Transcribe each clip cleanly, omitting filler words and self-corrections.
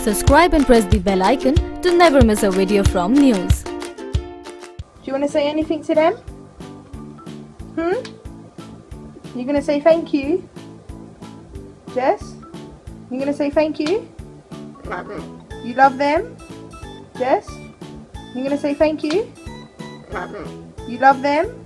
Subscribe and press the bell icon to never miss a video from NYOOOZ. Do you want to say anything to them? You going to say thank you? Jess? You going to say thank you? You love them? Jess? You going to say thank you? You love them?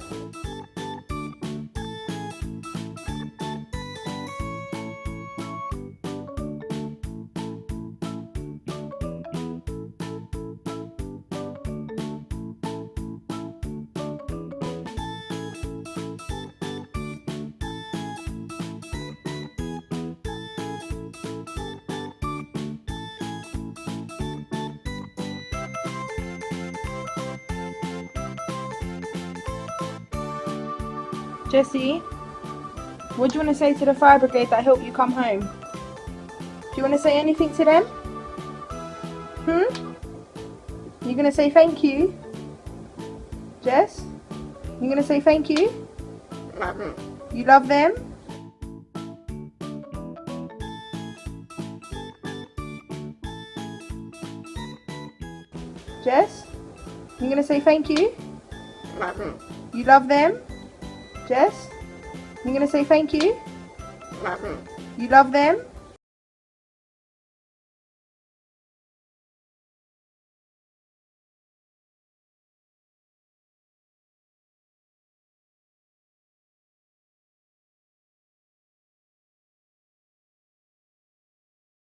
Jessie, what do you want to say to the fire brigade that helped you come home? Do you want to say anything to them? You going to say thank you? Jess? You going to say thank you? You love them? Jess? You going to say thank you? You love them? Jess? You going to say thank you? You love them?